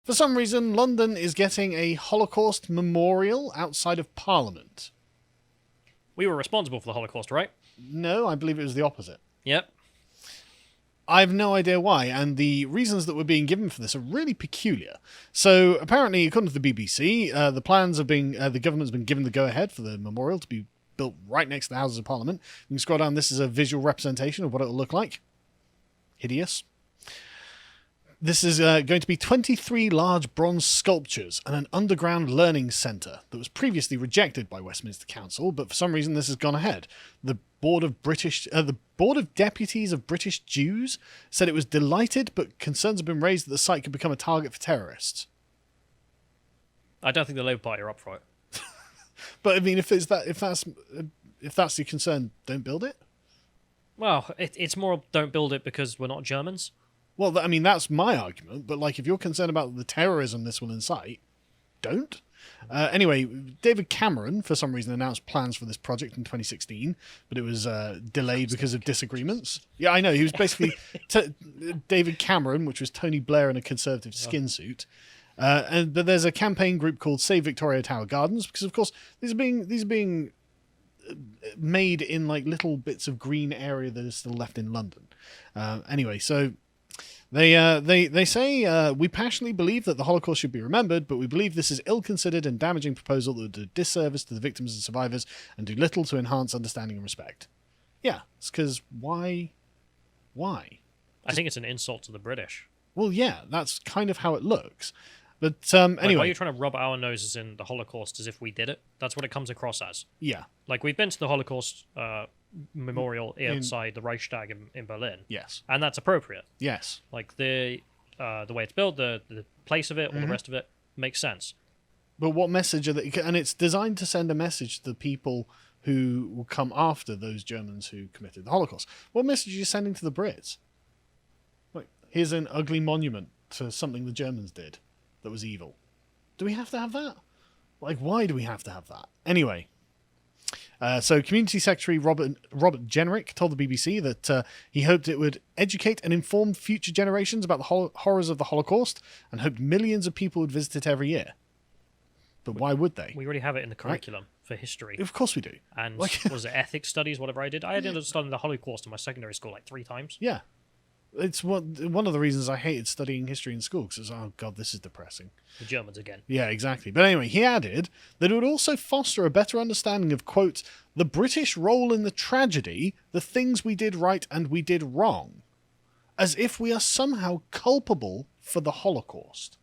For some reason, London is getting a Holocaust memorial outside of Parliament. We were responsible for the Holocaust, right? No, I believe it was the opposite. Yep. I have no idea why, and the reasons that were being given for this are really peculiar. So, apparently, according to the BBC, the plans have been, the government's been given the go-ahead for the memorial to be built right next to the Houses of Parliament. You can scroll down, this is a visual representation of what it'll look like. Hideous. This is going to be 23 large bronze sculptures and an underground learning centre that was previously rejected by Westminster Council, but for some reason this has gone ahead. The Board of Deputies of British Jews said it was delighted, but concerns have been raised that the site could become a target for terrorists. I don't think the Labour Party are up for it. But I mean, if that's your concern, don't build it. Well, it's more don't build it because we're not Germans. Well, I mean, that's my argument, but like, if you're concerned about the terrorism this will incite, don't. Anyway, David Cameron, for some reason, announced plans for this project in 2016, but it was delayed because of disagreements. Yeah, I know. He was basically David Cameron, which was Tony Blair in a conservative skin suit. But there's a campaign group called Save Victoria Tower Gardens, because, of course, these are being made in like little bits of green area that is still left in London. Anyway, so... They say, we passionately believe that the Holocaust should be remembered, but we believe this is ill-considered and damaging proposal that would do disservice to the victims and survivors and do little to enhance understanding and respect. Yeah, it's because why? I think it's an insult to the British. Well, yeah, that's kind of how it looks. But Like, anyway... why are you trying to rub our noses in the Holocaust as if we did it? That's what it comes across as. Yeah. Like, we've been to the Holocaust memorial outside the Reichstag in Berlin. Yes. And that's appropriate. Yes. Like, the way it's built, the place of it, all the rest of it, makes sense. But what message are they... And it's designed to send a message to the people who will come after those Germans who committed the Holocaust. What message are you sending to the Brits? Like, here's an ugly monument to something the Germans did that was evil. Do we have to have that? Like, why do we have to have that? Anyway... So Community Secretary Robert Jenrick told the BBC that he hoped it would educate and inform future generations about the horrors of the Holocaust and hoped millions of people would visit it every year. But why would they? We already have it in the curriculum for history. Of course we do. And was it ethics studies, whatever I did? I ended up studying the Holocaust in my secondary school like 3 times. Yeah. It's one of the reasons I hated studying history in school, because oh god, this is depressing. The Germans again. Yeah, exactly. But anyway, he added that it would also foster a better understanding of, quote, the British role in the tragedy, the things we did right and we did wrong, as if we are somehow culpable for the Holocaust.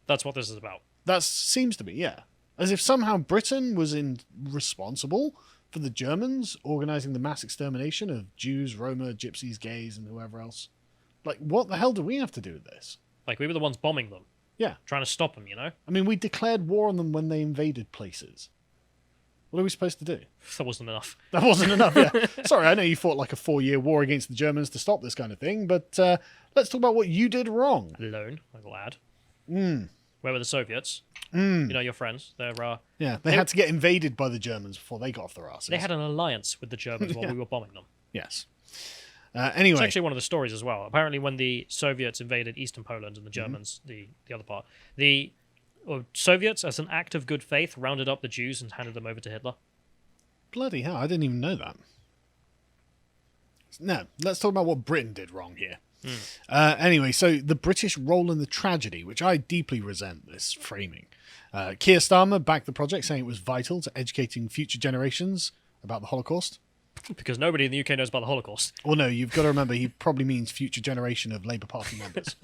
That's what this is about. That seems to be, yeah. As if somehow Britain was responsible for the Germans organising the mass extermination of Jews, Roma, Gypsies, gays, and whoever else. Like, what the hell do we have to do with this? Like, we were the ones bombing them. Yeah. Trying to stop them, you know? I mean, we declared war on them when they invaded places. What are we supposed to do? That wasn't enough. That wasn't enough, yeah. Sorry, I know you fought like a 4-year war against the Germans to stop this kind of thing, but let's talk about what you did wrong. Alone, like a lad. Where were the Soviets? You know, your friends. Yeah, they had to get invaded by the Germans before they got off their asses. They had an alliance with the Germans while we were bombing them. Yes. Anyway. It's actually one of the stories as well. Apparently when the Soviets invaded Eastern Poland and the Germans, the other part, the Soviets, as an act of good faith, rounded up the Jews and handed them over to Hitler. Bloody hell, I didn't even know that. No, let's talk about what Britain did wrong here. Anyway, so the British role in the tragedy, which I deeply resent this framing. Keir Starmer backed the project, saying it was vital to educating future generations about the Holocaust. Because nobody in the UK knows about the Holocaust. Well, no, you've got to remember, he probably means future generation of Labour Party members.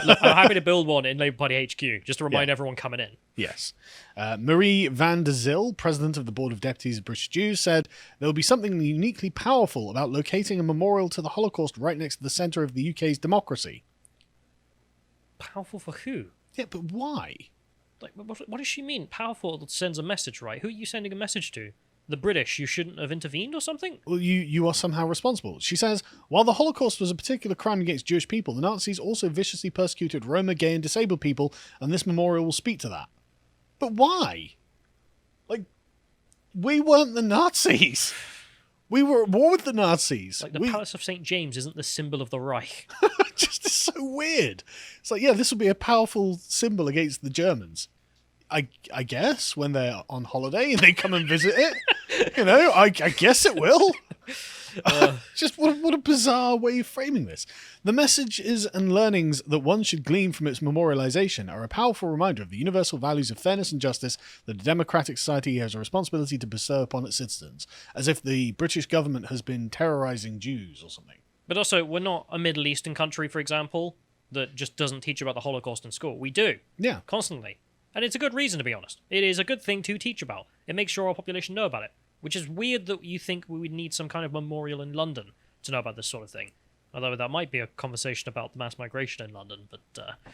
Look, I'm happy to build one in Labour Party HQ, just to remind everyone coming in. Yes. Marie van der Zyl, president of the Board of Deputies of British Jews, said there will be something uniquely powerful about locating a memorial to the Holocaust right next to the centre of the UK's democracy. Powerful for who? Yeah, but why? Like, what does she mean? Powerful sends a message, right? Who are you sending a message to? The British, you shouldn't have intervened or something? Well, you are somehow responsible. She says, while the Holocaust was a particular crime against Jewish people, the Nazis also viciously persecuted Roma, gay and disabled people, and this memorial will speak to that. But why? Like, we weren't the Nazis. We were at war with the Nazis. Like, the Palace of St. James isn't the symbol of the Reich. Just so weird. It's like, yeah, this will be a powerful symbol against the Germans. I guess when they're on holiday and they come and visit it, I guess it will. Just what a bizarre way of framing this. The messages and learnings that one should glean from its memorialization are a powerful reminder of the universal values of fairness and justice that a democratic society has a responsibility to bestow upon its citizens, as if the British government has been terrorizing Jews or something. But also, we're not a Middle Eastern country, for example, that just doesn't teach about the Holocaust in school. We do. Yeah. Constantly. And it's a good reason, to be honest. It is a good thing to teach about. It makes sure our population know about it. Which is weird that you think we would need some kind of memorial in London to know about this sort of thing. Although that might be a conversation about the mass migration in London, but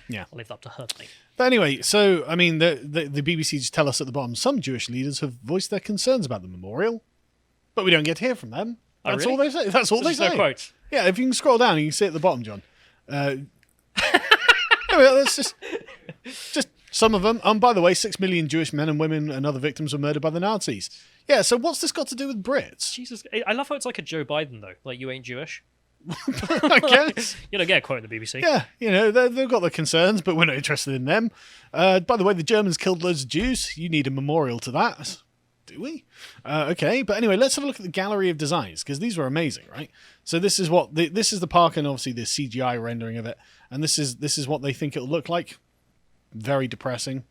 yeah. I'll leave that up to her to make. But anyway, so, I mean, the BBC just tell us at the bottom, some Jewish leaders have voiced their concerns about the memorial, but we don't get to hear from them. That's all they say. That's all they say. No quotes. Yeah, if you can scroll down, you can see at the bottom, John. That's just some of them. By the way, 6 million Jewish men and women and other victims were murdered by the Nazis. Yeah, so what's this got to do with Brits? Jesus, I love how it's like a Joe Biden, though. Like, you ain't Jewish. I guess. You don't get a quote in the BBC. Yeah, they've got their concerns, but we're not interested in them. By the way, the Germans killed loads of Jews. You need a memorial to that. Do we? Okay, but anyway, let's have a look at the gallery of designs, because these were amazing, right? So this is this is the park, and obviously the CGI rendering of it, and this is what they think it'll look like. Very depressing.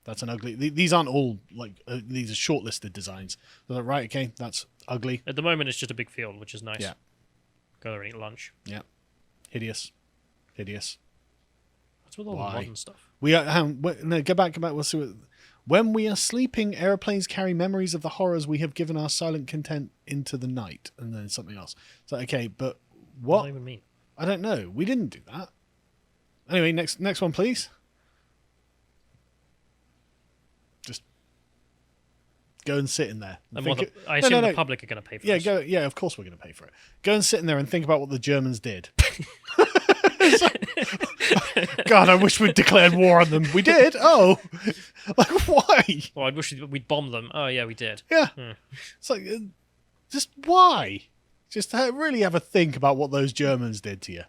That's an ugly... These aren't all, these are shortlisted designs. They're like, right, okay, that's ugly. At the moment, it's just a big field, which is nice. Yeah. Go there and eat lunch. Yeah. Hideous. What's with all the modern stuff? Go back. We'll see what... When we are sleeping, airplanes carry memories of the horrors we have given our silent content into the night. And then something else. So, okay, but what? What does that even mean? I don't know. We didn't do that. Anyway, next one, please. Just go and sit in there. I assume the public are going to pay for this. Yeah, of course we're going to pay for it. Go and sit in there and think about what the Germans did. God, I wish we'd declared war on them. We did? Oh. Why? Well, I wish we'd bombed them. Oh, yeah, we did. Yeah. It's like, just why? Just really have a think about what those Germans did to you.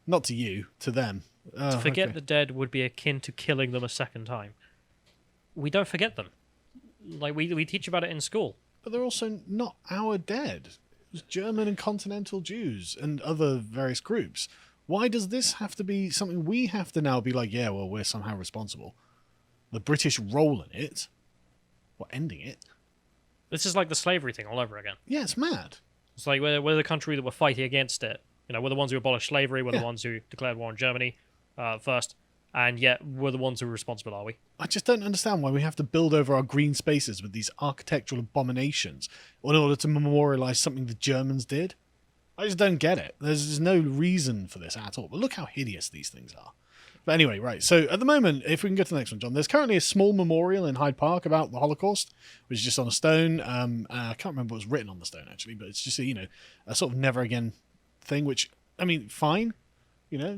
Not to you, to them. To forget the dead would be akin to killing them a second time. We don't forget them. Like, we teach about it in school. But they're also not our dead. It was German and continental Jews and other various groups. Why does this have to be something we have to now be like, yeah, well, we're somehow responsible? The British role in it, or ending it. This is like the slavery thing all over again. Yeah, it's mad. It's like we're the country that were fighting against it. We're the ones who abolished slavery. We're the ones who declared war on Germany first. And yet we're the ones who are responsible, are we? I just don't understand why we have to build over our green spaces with these architectural abominations in order to memorialise something the Germans did. I just don't get it. There's no reason for this at all. But look how hideous these things are. But anyway, right. So at the moment, if we can go to the next one, John, there's currently a small memorial in Hyde Park about the Holocaust, which is just on a stone. I can't remember what was written on the stone, actually, but it's just, a sort of never again thing, which, I mean, fine.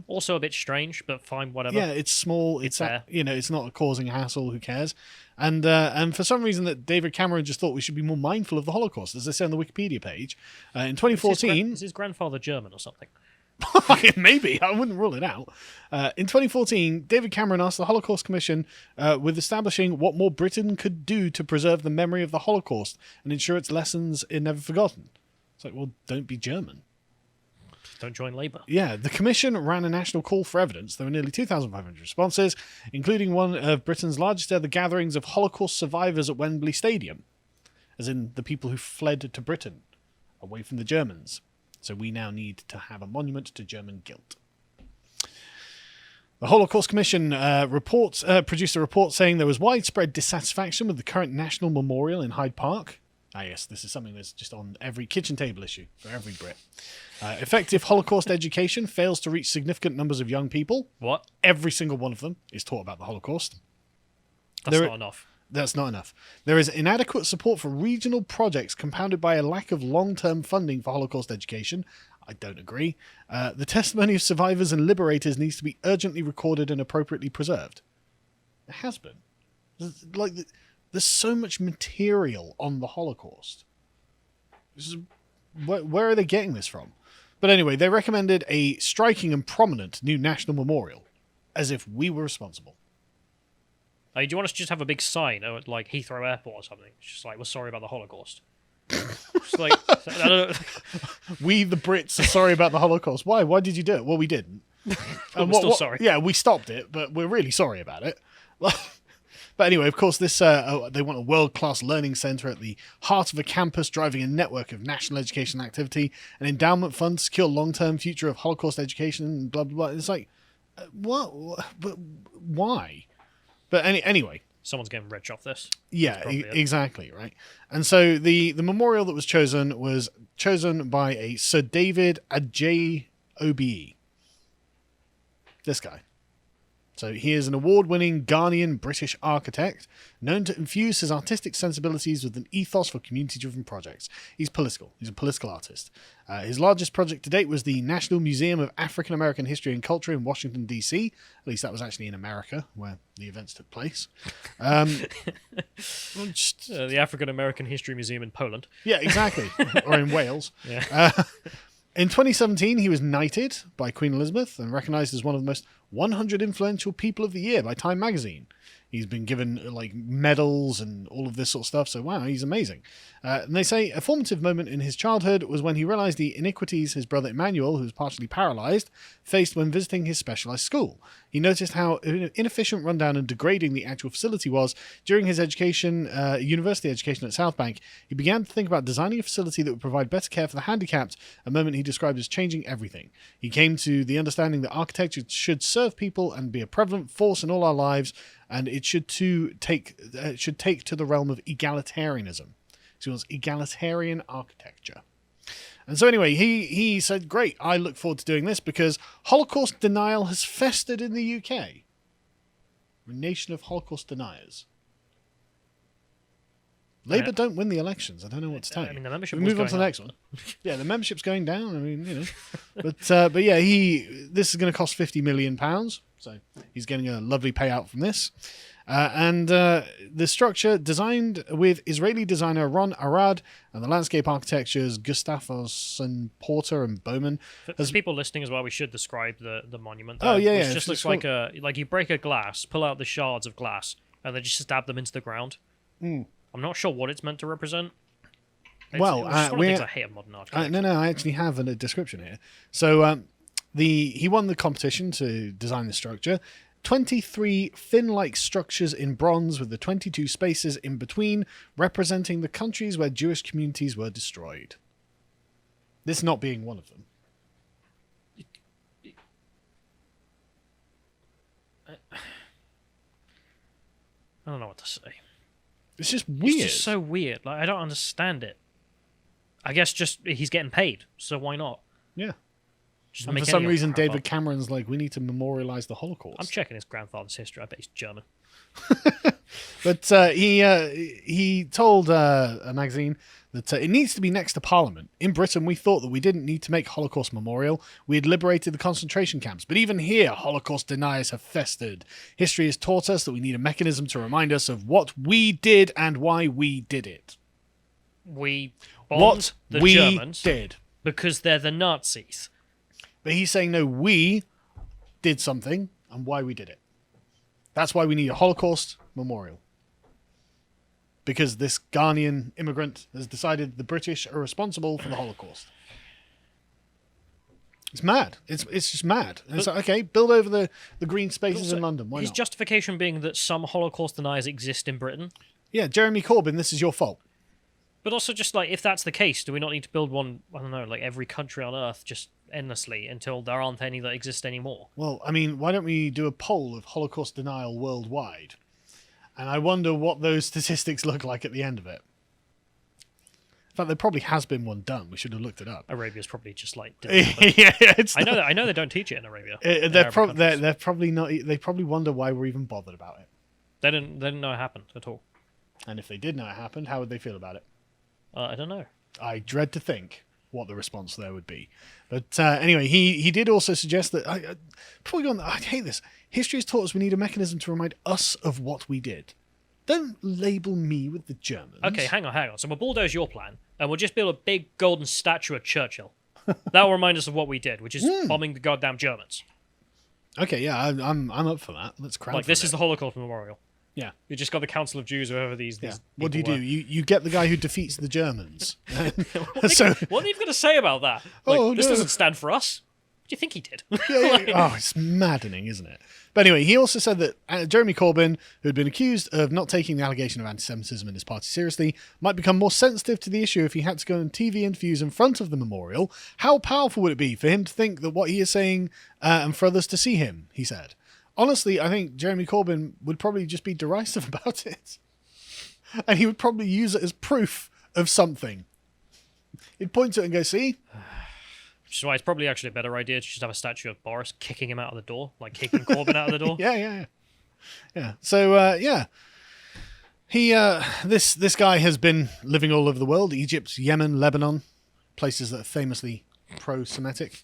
Also a bit strange, but fine, whatever. Yeah, it's small. It's there. It's not causing a hassle. Who cares? And for some reason, that David Cameron just thought we should be more mindful of the Holocaust, as they say on the Wikipedia page. In 2014, is his grandfather German or something? Maybe, I wouldn't rule it out. In 2014, David Cameron asked the Holocaust Commission with establishing what more Britain could do to preserve the memory of the Holocaust and ensure its lessons are never forgotten. It's like, well, don't be German. Don't join Labour. Yeah, the Commission ran a national call for evidence. There were nearly 2,500 responses, including one of Britain's largest ever gatherings of Holocaust survivors at Wembley Stadium, as in the people who fled to Britain away from the Germans. So we now need to have a monument to German guilt. The Holocaust Commission produced a report saying there was widespread dissatisfaction with the current national memorial in Hyde Park. Ah, yes, this is something that's just on every kitchen table issue for every Brit. Effective Holocaust education fails to reach significant numbers of young people. What? Every single one of them is taught about the Holocaust. That's not enough. That's not enough. There is inadequate support for regional projects compounded by a lack of long-term funding for Holocaust education. I don't agree. The testimony of survivors and liberators needs to be urgently recorded and appropriately preserved. It has been. There's so much material on the Holocaust. Where are they getting this from? But anyway, they recommended a striking and prominent new national memorial, as if we were responsible. Do you want us to just have a big sign at like Heathrow Airport or something? It's just like, we're sorry about the Holocaust. Just like, I don't know. We, the Brits, are sorry about the Holocaust. Why? Why did you do it? Well, we didn't. But we're still sorry. Yeah, we stopped it, but we're really sorry about it. But anyway, of course, this they want a world-class learning centre at the heart of a campus, driving a network of national education activity, an endowment fund to secure long-term future of Holocaust education, and blah, blah, blah. It's like, what? But why? But anyway. Someone's getting rich off this. Yeah, exactly, right? And so the memorial that was chosen by a Sir David Adjaye. This guy. So he is an award-winning Ghanaian British architect, known to infuse his artistic sensibilities with an ethos for community-driven projects. He's political. He's a political artist. His largest project to date was the National Museum of African American History and Culture in Washington, D.C. At least that was actually in America, where the events took place. The African American History Museum in Poland. Yeah, exactly. Or in Wales. Yeah. In 2017, he was knighted by Queen Elizabeth and recognized as one of the most 100 influential people of the year by Time magazine. He's been given like medals and all of this sort of stuff. So, wow, he's amazing. And they say a formative moment in his childhood was when he realized the iniquities his brother Emmanuel, who was partially paralyzed, faced when visiting his specialized school. He noticed how inefficient, rundown, and degrading the actual facility was during his university education at South Bank. He began to think about designing a facility that would provide better care for the handicapped, a moment he described as changing everything. He came to the understanding that architecture should serve people and be a prevalent force in all our lives, and it should take to the realm of egalitarianism. So it was egalitarian architecture. And so anyway, he said, great, I look forward to doing this because Holocaust denial has festered in the UK. We're a nation of Holocaust deniers. Labour don't win the elections. I don't know what to tell you. I mean, the membership we move on to the next one. Yeah, the membership's going down. I mean, you know. But yeah, this is going to cost £50 million. So he's getting a lovely payout from this. And the structure, designed with Israeli designer Ron Arad and the landscape architectures Gustafsson, Porter and Bowman. For people listening as well, we should describe the monument. Oh, yeah, which yeah. just looks like you break a glass, pull out the shards of glass, and then just stab them into the ground. Mm. I'm not sure what it's meant to represent. It's one of the things I hate of modern architecture. No, I actually have a description here. So he won the competition to design the structure. 23 fin-like structures in bronze with the 22 spaces in between representing the countries where Jewish communities were destroyed. This not being one of them. I don't know what to say. It's just weird. It's just so weird. Like, I don't understand it. I guess just he's getting paid, so why not? Yeah. Just And for some reason, David Cameron's like, we need to memorialize the Holocaust. I'm checking his grandfather's history. I bet he's German. But he told a magazine that it needs to be next to Parliament. In Britain, we thought that we didn't need to make Holocaust memorial. We had liberated the concentration camps. But even here, Holocaust deniers have festered. History has taught us that we need a mechanism to remind us of what we did and why we did it. We bombed the Germans did. Because they're the Nazis. But he's saying, no, we did something and why we did it. That's why we need a Holocaust memorial. Because this Ghanaian immigrant has decided the British are responsible for the Holocaust. It's mad. It's just mad. And it's like, okay, build over the green spaces in London. Why his not? justification being that some Holocaust deniers exist in Britain. Yeah, Jeremy Corbyn, this is your fault. But also just like, if that's the case, do we not need to build one, I don't know, like every country on Earth just endlessly until there aren't any that exist anymore? Well, I mean, why don't we do a poll of Holocaust denial worldwide? And I wonder what those statistics look like at the end of it. In fact, there probably has been one done. We should have looked it up. Arabia's probably just like... Yeah, I know they don't teach it in Arabia. They're probably not... They probably wonder why we're even bothered about it. They didn't know it happened at all. And if they did know it happened, how would they feel about it? I don't know. I dread to think what the response there would be. But anyway, he did also suggest that... I hate this. History has taught us we need a mechanism to remind us of what we did. Don't label me with the Germans. Okay, hang on. So we'll bulldoze your plan, and we'll just build a big golden statue of Churchill. That will remind us of what we did, which is bombing the goddamn Germans. Okay, yeah, I'm up for that. Let's crowdfund Like, this it. is the Holocaust Memorial. Yeah. You just got the Council of Jews, whoever these Yeah. people What do you do? were. You get the guy who defeats the Germans. What are you going to say about that? Like, Oh, this no. doesn't stand for us. What do you think he did? Oh, it's maddening, isn't it? But anyway, he also said that Jeremy Corbyn, who had been accused of not taking the allegation of anti-Semitism in his party seriously, might become more sensitive to the issue if he had to go on TV interviews in front of the memorial. How powerful would it be for him to think that what he is saying and for others to see him, he said. Honestly, I think Jeremy Corbyn would probably just be derisive about it. And he would probably use it as proof of something. He'd point to it and go, see? Which is why it's probably actually a better idea to just have a statue of Boris kicking him out of the door, like kicking Corbyn out of the door. Yeah. So, he, this guy has been living all over the world, Egypt, Yemen, Lebanon, places that are famously pro-Semitic,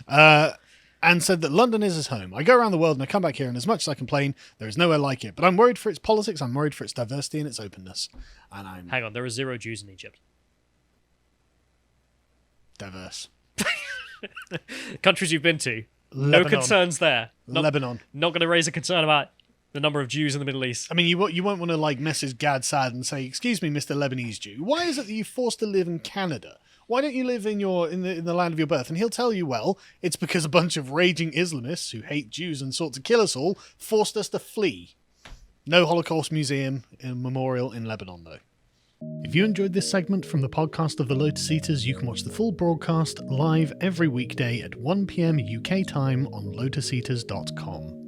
and said that London is his home. I go around the world and I come back here, and as much as I complain, there is nowhere like it. But I'm worried for its politics, I'm worried for its diversity and its openness. And I'm Hang on, there are 0 Jews in Egypt. diverse. Countries you've been to, Lebanon. no concerns there. Lebanon. Not going to raise a concern about the number of Jews in the Middle East. I mean, you won't want to like message Gad Sad and say, "Excuse me, Mr. Lebanese Jew, why is it that you're forced to live in Canada? Why don't you live in the land of your birth?" And he'll tell you, well, it's because a bunch of raging Islamists who hate Jews and sought to kill us all forced us to flee. No Holocaust museum and memorial in Lebanon, though. If you enjoyed this segment from the podcast of the Lotus Eaters, you can watch the full broadcast live every weekday at 1 p.m. UK time on lotuseaters.com.